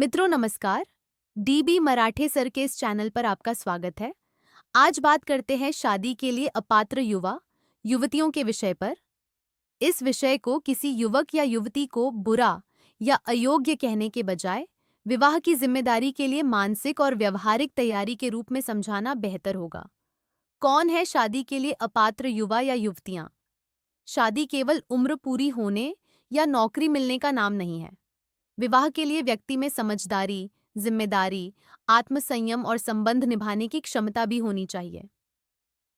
मित्रों नमस्कार। डीबी मराठे सर के इस चैनल पर आपका स्वागत है। आज बात करते हैं शादी के लिए अपात्र युवा युवतियों के विषय पर। इस विषय को किसी युवक या युवती को बुरा या अयोग्य कहने के बजाय विवाह की जिम्मेदारी के लिए मानसिक और व्यवहारिक तैयारी के रूप में समझाना बेहतर होगा। कौन है शादी के लिए अपात्र युवा या युवतियां? शादी केवल उम्र पूरी होने या नौकरी मिलने का नाम नहीं है। विवाह के लिए व्यक्ति में समझदारी, जिम्मेदारी, आत्मसंयम और संबंध निभाने की क्षमता भी होनी चाहिए।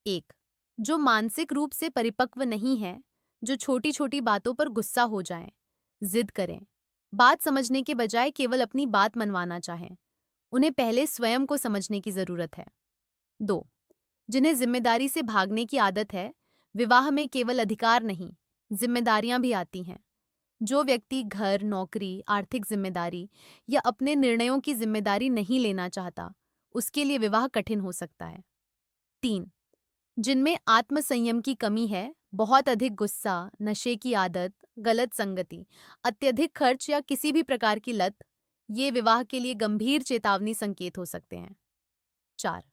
एक, जो मानसिक रूप से परिपक्व नहीं है, जो छोटी छोटी बातों पर गुस्सा हो जाएं, जिद करें, बात समझने के बजाय केवल अपनी बात मनवाना चाहें, उन्हें पहले स्वयं को समझने की जरूरत है। दो, जिन्हें जिम्मेदारी से भागने की आदत है, विवाह में केवल अधिकार नहीं, जिम्मेदारियां भी आती हैं। जो व्यक्ति घर, नौकरी, आर्थिक जिम्मेदारी या अपने निर्णयों की जिम्मेदारी नहीं लेना चाहता, उसके लिए विवाह कठिन हो सकता है। तीन, जिनमें आत्मसंयम की कमी है, बहुत अधिक गुस्सा, नशे की आदत, गलत संगति, अत्यधिक खर्च या किसी भी प्रकार की लत, ये विवाह के लिए गंभीर चेतावनी संकेत हो सकते हैं। चार,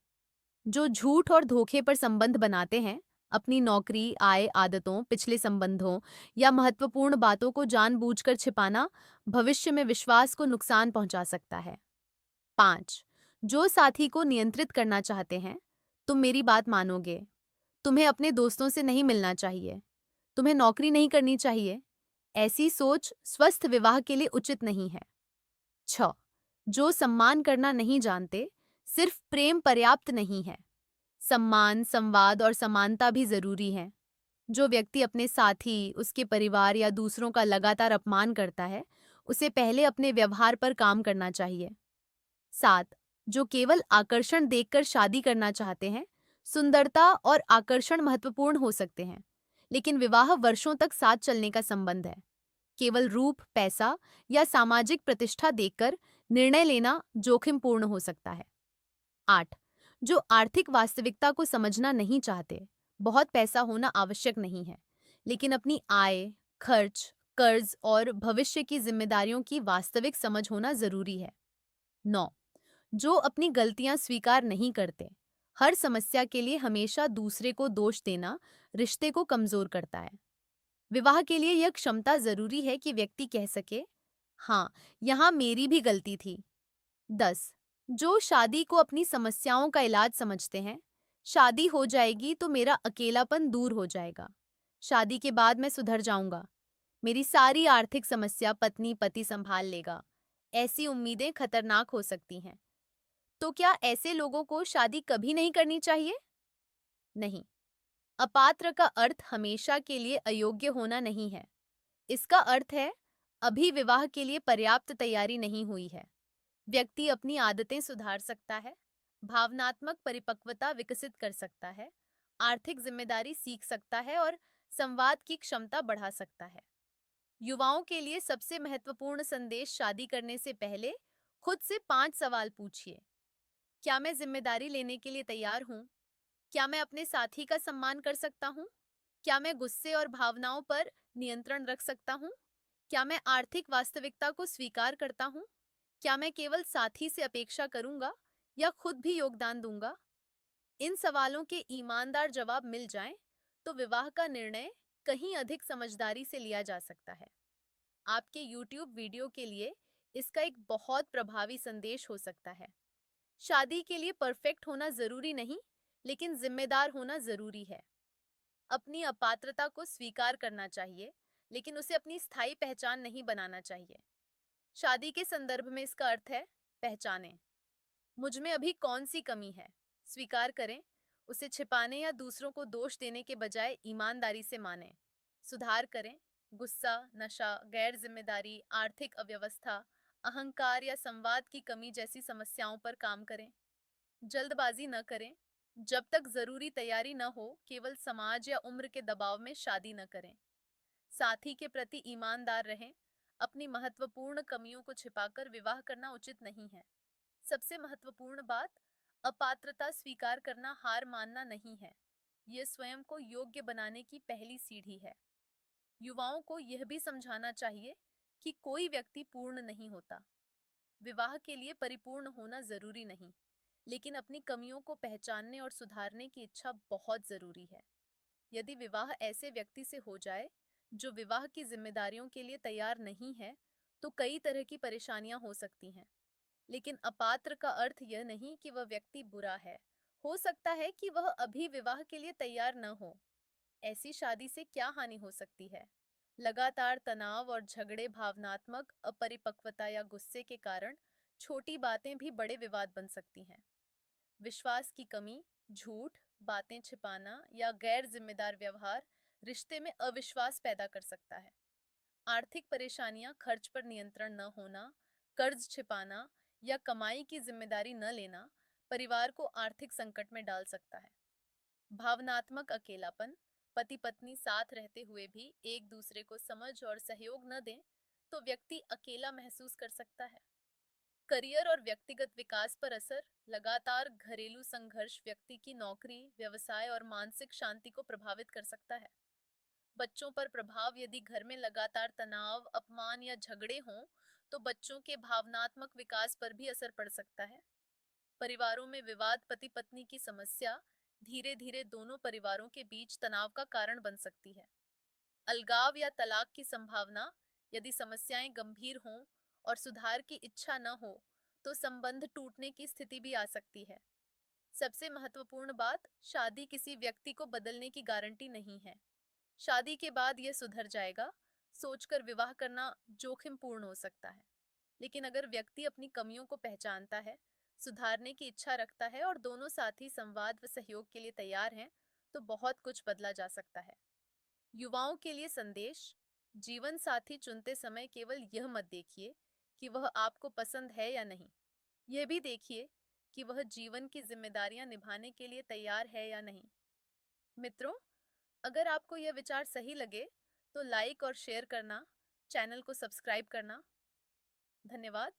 जो झूठ और धोखे पर संबंध बनाते हैं, अपनी नौकरी, आय, आदतों, पिछले संबंधों या महत्वपूर्ण बातों को जानबूझकर छिपाना भविष्य में विश्वास को नुकसान पहुंचा सकता है। पांच, जो साथी को नियंत्रित करना चाहते हैं, तुम मेरी बात मानोगे, तुम्हें अपने दोस्तों से नहीं मिलना चाहिए, तुम्हें नौकरी नहीं करनी चाहिए, ऐसी सोच स्वस्थ विवाह के लिए उचित नहीं है। 6, जो सम्मान करना नहीं जानते, सिर्फ प्रेम पर्याप्त नहीं है, सम्मान, संवाद और समानता भी जरूरी है। जो व्यक्ति अपने साथी, उसके परिवार या दूसरों का लगातार अपमान करता है, उसे पहले अपने व्यवहार पर काम करना चाहिए। 7, जो केवल आकर्षण देखकर शादी करना चाहते हैं, सुंदरता और आकर्षण महत्वपूर्ण हो सकते हैं, लेकिन विवाह वर्षों तक साथ चलने का संबंध है। केवल रूप, पैसा या सामाजिक प्रतिष्ठा देखकर निर्णय लेना जोखिमपूर्ण हो सकता है। 8, जो आर्थिक वास्तविकता को समझना नहीं चाहते, बहुत पैसा होना आवश्यक नहीं है, लेकिन अपनी आय, खर्च, कर्ज और भविष्य की जिम्मेदारियों की वास्तविक समझ होना जरूरी है। 9, जो अपनी गलतियां स्वीकार नहीं करते, हर समस्या के लिए हमेशा दूसरे को दोष देना रिश्ते को कमजोर करता है। विवाह के लिए यह क्षमता जरूरी है कि व्यक्ति कह सके, हाँ, यहाँ मेरी भी गलती थी। 10, जो शादी को अपनी समस्याओं का इलाज समझते हैं, शादी हो जाएगी तो मेरा अकेलापन दूर हो जाएगा, शादी के बाद मैं सुधर जाऊंगा, मेरी सारी आर्थिक समस्या पत्नी पति संभाल लेगा, ऐसी उम्मीदें खतरनाक हो सकती हैं। तो क्या ऐसे लोगों को शादी कभी नहीं करनी चाहिए? नहीं। अपात्र का अर्थ हमेशा के लिए अयोग्य होना नहीं है। इसका अर्थ है अभी विवाह के लिए पर्याप्त तैयारी नहीं हुई है। व्यक्ति अपनी आदतें सुधार सकता है, भावनात्मक परिपक्वता विकसित कर सकता है, आर्थिक जिम्मेदारी सीख सकता है और संवाद की क्षमता बढ़ा सकता है। युवाओं के लिए सबसे महत्वपूर्ण संदेश: शादी करने से पहले खुद से 5 सवाल पूछिए। क्या मैं जिम्मेदारी लेने के लिए तैयार हूँ? क्या मैं अपने साथी का सम्मान कर सकता हूँ? क्या मैं गुस्से और भावनाओं पर नियंत्रण रख सकता हूँ? क्या मैं आर्थिक वास्तविकता को स्वीकार करता हूँ? क्या मैं केवल साथी से अपेक्षा करूंगा या खुद भी योगदान दूंगा? इन सवालों के ईमानदार जवाब मिल जाएं, तो विवाह का निर्णय कहीं अधिक समझदारी से लिया जा सकता है। आपके YouTube वीडियो के लिए इसका एक बहुत प्रभावी संदेश हो सकता है। शादी के लिए परफेक्ट होना जरूरी नहीं, लेकिन जिम्मेदार होना जरूरी है। अपनी अपात्रता को स्वीकार करना चाहिए, लेकिन उसे अपनी स्थायी पहचान नहीं बनाना चाहिए। शादी के संदर्भ में इसका अर्थ है, पहचानें मुझ में अभी कौन सी कमी है, स्वीकार करें, उसे छिपाने या दूसरों को दोष देने के बजाय ईमानदारी से मानें, सुधार करें, गुस्सा, नशा, गैर जिम्मेदारी, आर्थिक अव्यवस्था, अहंकार या संवाद की कमी जैसी समस्याओं पर काम करें। जल्दबाजी न करें, जब तक जरूरी तैयारी न हो केवल समाज या उम्र के दबाव में शादी न करें। साथी के प्रति ईमानदार रहें, अपनी महत्वपूर्ण कमियों को छिपाकर विवाह करना उचित नहीं है। सबसे महत्वपूर्ण बात, अपात्रता स्वीकार करना हार मानना नहीं है, यह स्वयं को योग्य बनाने की पहली सीढ़ी है। युवाओं को यह भी समझाना चाहिए कि कोई व्यक्ति पूर्ण नहीं होता। विवाह के लिए परिपूर्ण होना जरूरी नहीं, लेकिन अपनी कमियों को पहचानने और सुधारने की इच्छा बहुत जरूरी है। यदि विवाह ऐसे व्यक्ति से हो जाए जो विवाह की जिम्मेदारियों के लिए तैयार नहीं है, तो कई तरह की परेशानियां हो सकती हैं। लेकिन अपात्र का अर्थ यह नहीं कि वह व्यक्ति बुरा है। हो सकता है कि वह अभी विवाह के लिए तैयार न हो। ऐसी शादी से क्या हानि हो सकती है? लगातार तनाव और झगड़े, भावनात्मक अपरिपक्वता या गुस्से के कारण छोटी बातें भी बड़े विवाद बन सकती हैं। विश्वास की कमी, झूठ, बातें छिपाना या गैर जिम्मेदार व्यवहार रिश्ते में अविश्वास पैदा कर सकता है। आर्थिक परेशानियां, खर्च पर नियंत्रण न होना, कर्ज छिपाना या कमाई की जिम्मेदारी न लेना परिवार को आर्थिक संकट में डाल सकता है। भावनात्मक अकेलापन, पति पत्नी साथ रहते हुए भी एक दूसरे को समझ और सहयोग न दें तो व्यक्ति अकेला महसूस कर सकता है। करियर और व्यक्तिगत विकास पर असर, लगातार घरेलू संघर्ष व्यक्ति की नौकरी, व्यवसाय और मानसिक शांति को प्रभावित कर सकता है। बच्चों पर प्रभाव, यदि घर में लगातार तनाव, अपमान या झगड़े हों तो बच्चों के भावनात्मक विकास पर भी असर पड़ सकता है। परिवारों में विवाद, पति पत्नी की समस्या धीरे धीरे दोनों परिवारों के बीच तनाव का कारण बन सकती है। अलगाव या तलाक की संभावना, यदि समस्याएं गंभीर हों और सुधार की इच्छा न हो तो संबंध टूटने की स्थिति भी आ सकती है। सबसे महत्वपूर्ण बात, शादी किसी व्यक्ति को बदलने की गारंटी नहीं है। शादी के बाद यह सुधर जाएगा सोचकर विवाह करना जोखिमपूर्ण हो सकता है। लेकिन अगर व्यक्ति अपनी कमियों को पहचानता है, सुधारने की इच्छा रखता है और दोनों साथी संवाद व सहयोग के लिए तैयार हैं, तो बहुत कुछ बदला जा सकता है। युवाओं के लिए संदेश, जीवन साथी चुनते समय केवल यह मत देखिए कि वह आपको पसंद है या नहीं, यह भी देखिए कि वह जीवन की जिम्मेदारियां निभाने के लिए तैयार है या नहीं। मित्रों, अगर आपको यह विचार सही लगे तो लाइक और शेयर करना, चैनल को सब्सक्राइब करना। धन्यवाद।